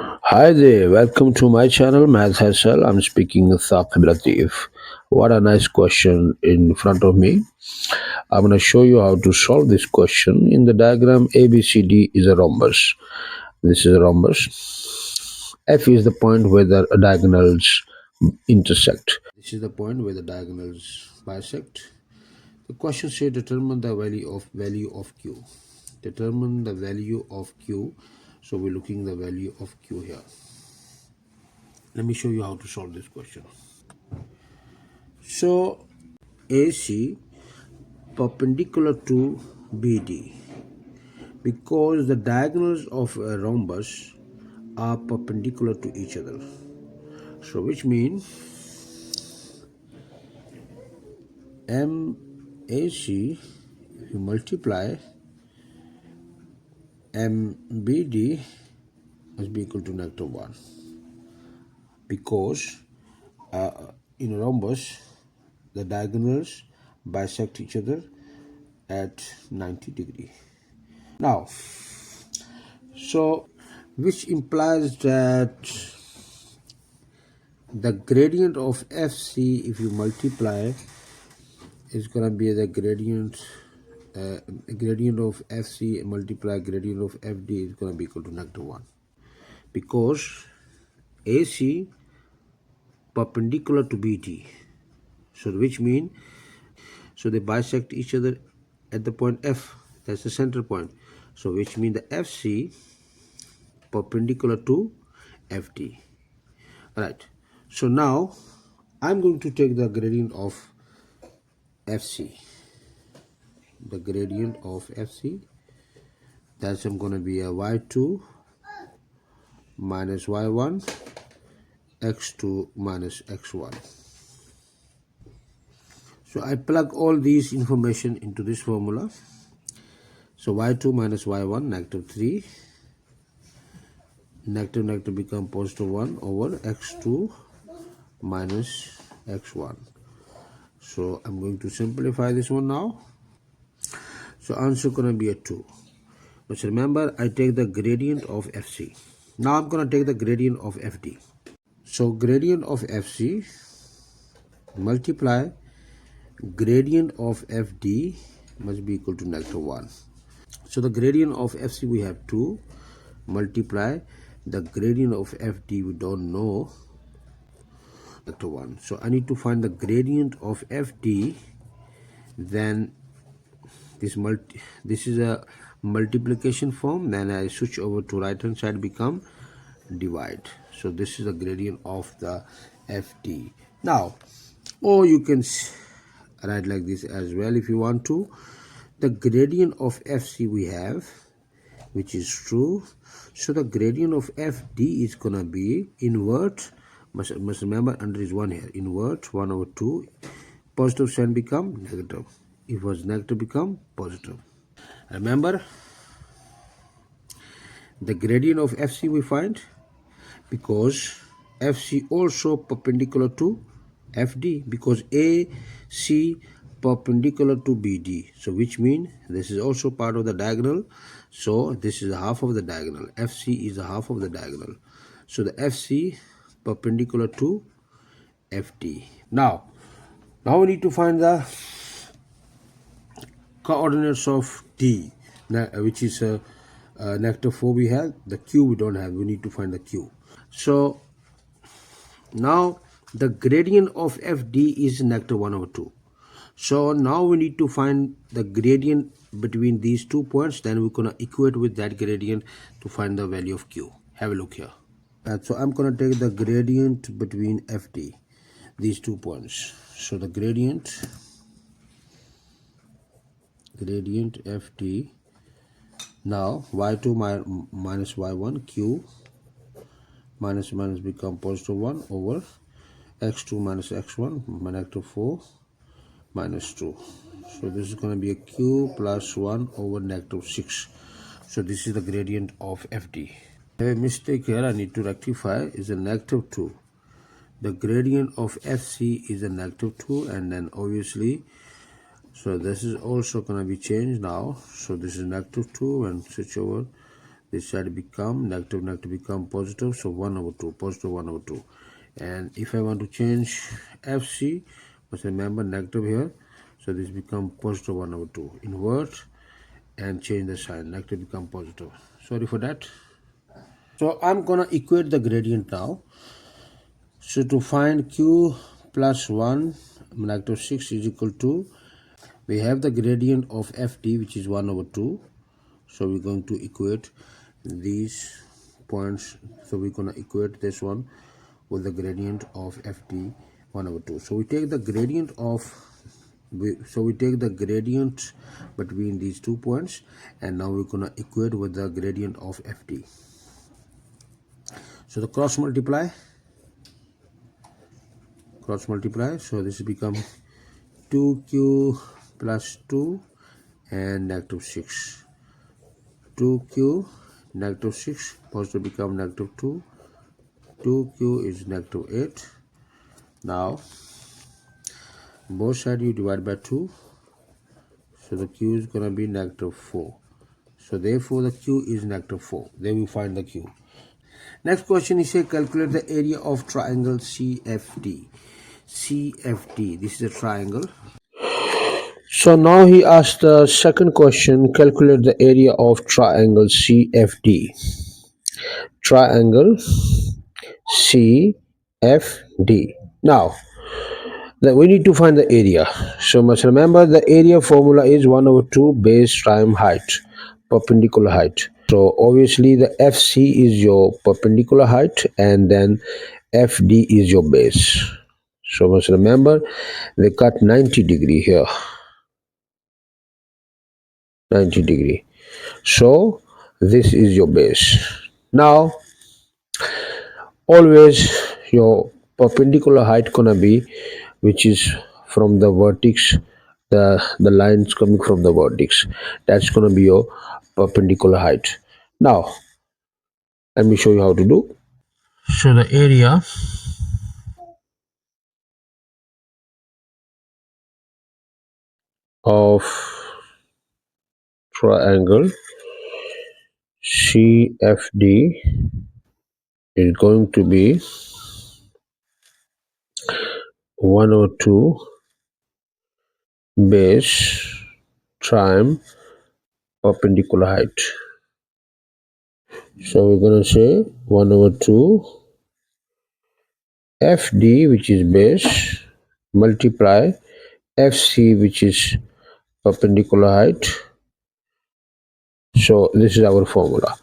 Hi there, welcome to my channel mathssl. I'm speaking with Saqib Latif. What a nice question in front of me. I'm going to show you how to solve this question. In the diagram, ABCD is a rhombus. This is a rhombus. F is the point where the diagonals intersect. This is the point where the diagonals bisect. The question says determine the value of Q. Determine the value of Q. So we're looking the value of Q here. Let me show you how to solve this question. So AC perpendicular to BD, because the diagonals of a rhombus are perpendicular to each other. So which means MAC, if you multiply MBD, must be equal to -1, because in a rhombus the diagonals bisect each other at 90 degree. Now, so which implies that the gradient of FC, if you multiply, is going to be the gradient of FC multiply gradient of FD is going to be equal to -1, because AC perpendicular to BD. So which mean, so they bisect each other at the point F. That's the center point. So which means the FC perpendicular to FD. Right. So now I'm going to take the gradient of FC. The gradient of FC, that's going to be a y2 minus y1, x2 minus x1. So I plug all these information into this formula. So y2 minus y1, -3, negative become +1 over x2 minus x1. So I'm going to simplify this one now. So answer going to be a 2. But remember, I take the gradient of FC. Now I'm going to take the gradient of FD. So gradient of FC multiply gradient of FD must be equal to -1. So the gradient of FC we have 2, multiply the gradient of FD we don't know, -1. So I need to find the gradient of FD. Then this is a multiplication form, then I switch over to right hand side, become divide. So this is the gradient of the FD. Now, or you can write like this as well if you want to. The gradient of FC we have, which is true. So the gradient of FD is gonna be invert. Must remember under is 1 here. Invert 1 over 2. Positive sign become negative. If it was negative become positive. Remember, the gradient of FC we find because FC also perpendicular to FD, because AC perpendicular to BD. So which means this is also part of the diagonal. So this is half of the diagonal. FC is a half of the diagonal. So the FC perpendicular to FD. Now we need to find the coordinates of D, which is -4 we have. The Q we don't have. We need to find the Q. So now the gradient of FD is -1 over 2. So now we need to find the gradient between these 2 points. Then we're going to equate with that gradient to find the value of Q. Have a look here. So I'm going to take the gradient between FD, these 2 points. So the gradient FD, now y2 minus y1, Q minus become +1 over x2 minus x1, -4 minus 2. So this is going to be a Q plus 1 over -6. So this is the gradient of FD. A mistake here I need to rectify is a -2. The gradient of FC is a -2, and then obviously, so this is also going to be changed now. So this is -2 and switch over. this side become negative, negative become positive, so 1 over 2, positive 1 over 2. And if I want to change FC, must remember negative here, so this become positive 1 over 2. Invert and change the sign, negative become positive. Sorry for that. So I'm gonna equate the gradient now. So to find q plus 1 negative 6 is equal to, we have the gradient of ft which is 1 over 2. So we're going to equate these points. So we're going to equate this one with the gradient of ft 1 over 2. So we take the gradient of, we take the gradient between these 2 points, and now we're going to equate with the gradient of ft. So the cross multiply, so this become 2q plus 2 and negative 6. 2q negative 6 positive become negative 2. 2q is negative 8. Now both sides you divide by 2, so the q is going to be negative 4. So therefore the q is negative 4. Then we find the q. Next question is say calculate the area of triangle CFD. CFD, this is a triangle. So now he asked the second question, calculate the area of triangle CFD. Triangle CFD. Now that we need to find the area. So must remember the area formula is 1 over 2 base times height, perpendicular height. So obviously the FC is your perpendicular height and then FD is your base. So must remember we cut 90 degree here, 90 degree. So this is your base. Now always your perpendicular height gonna be, which is from the vertex, the lines coming from the vertex, that's gonna be your perpendicular height. Now let me show you how to do. So the area of triangle CFD is going to be 1 over 2 base times perpendicular height. So we're gonna say 1 over 2 FD, which is base, multiply FC, which is perpendicular height. So this is our formula.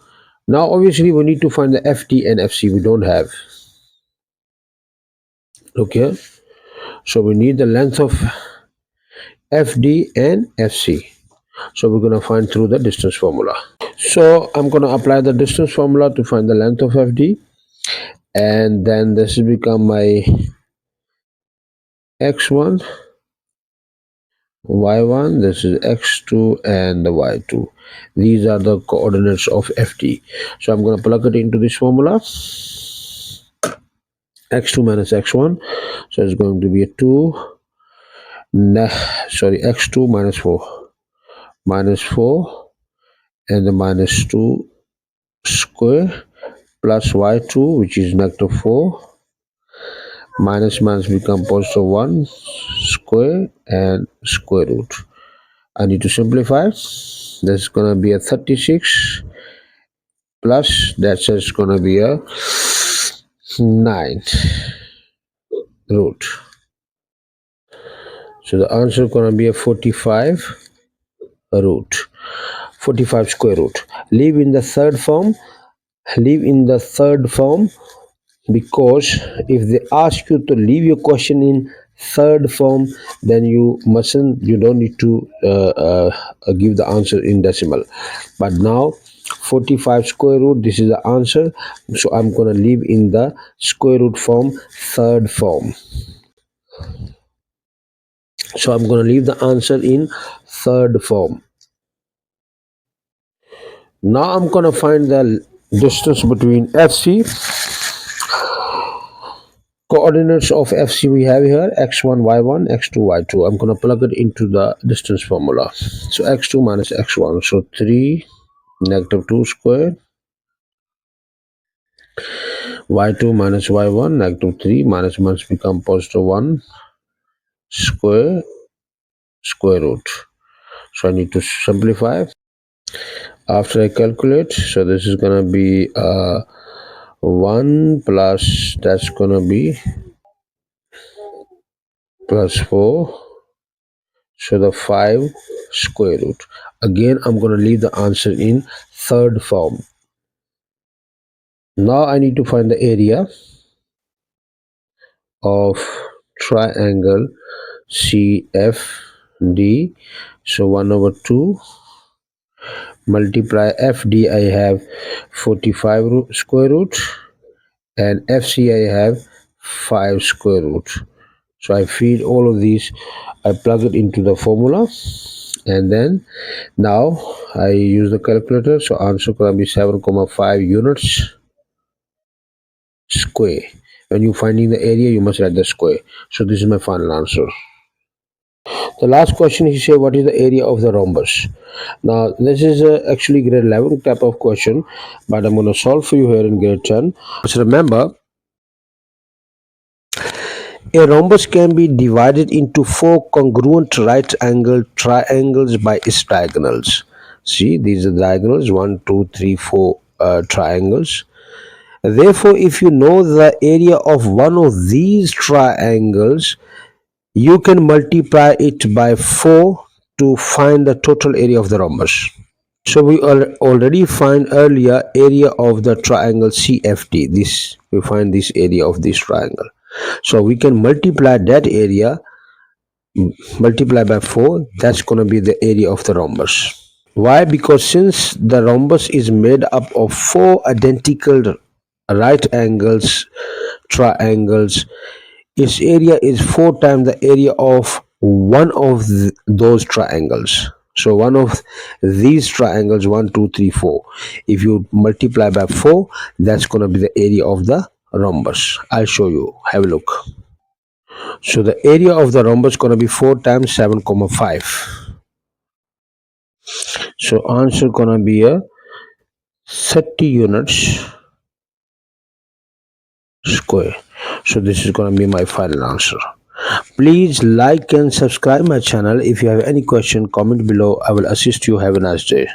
Now obviously we need to find the FD and FC. We don't have. Okay, so we need the length of FD and FC. So we're going to find through the distance formula. So I'm going to apply the distance formula to find the length of FD, and then this will become my x1, y1, this is x2 and the y2. These are the coordinates of FD. So I'm going to plug it into this formula, x2 minus x1, so it's going to be a 2, x2 minus 4, minus 4 and the minus 2 square plus y2, which is negative 4, minus minus become positive 1 square and square root. I need to simplify. This is going to be a 36 plus that's just going to be a 9 root. So the answer is going to be a 45 root, 45 square root. Leave in the third form, because if they ask you to leave your question in third form, then you don't need to give the answer in decimal. But now 45 square root, this is the answer, so I'm going to leave in the square root form, third form. So I'm going to leave the answer in third form. Now I'm going to find the distance between FC. Coordinates of FC we have here, x1, y1, x2, y2. I'm going to plug it into the distance formula. So x2 minus x1, so 3 negative 2 square y2 minus y1 negative 3 minus must become positive 1 square root. So I need to simplify. After I calculate, so this is gonna be 1 plus, that's gonna be plus 4, so the 5 square root. Again, I'm gonna leave the answer in third form. Now I need to find the area of triangle CFD. So 1 over 2 multiply FD, I have 45 square root, and FC I have 5 square root. So I feed all of these, I plug it into the formula, and then now I use the calculator. So answer gonna be 7,5 units square. When you're finding the area, you must write the square. So this is my final answer. The last question, he said, what is the area of the rhombus? Now this is actually grade 11 type of question, but I'm going to solve for you here in grade 10. So remember, a rhombus can be divided into four congruent right angled triangles by its diagonals. See, these are diagonals, 1, 2, 3, 4 triangles. Therefore, if you know the area of one of these triangles, you can multiply it by 4 to find the total area of the rhombus. So we already find earlier area of the triangle CFD. This we find this area of this triangle. So we can multiply that area, multiply by 4. That's going to be the area of the rhombus. Why? Because since the rhombus is made up of four identical right angles triangles, its area is 4 times the area of one of those triangles. So one of these triangles, 1, 2, 3, 4, if you multiply by 4, that's going to be the area of the rhombus. I'll show you. Have a look. So the area of the rhombus is going to be 4 times 7,5. So answer going to be a 30 units square. So this is going to be my final answer. Please like and subscribe my channel. If you have any question, comment below. I will assist you. Have a nice day.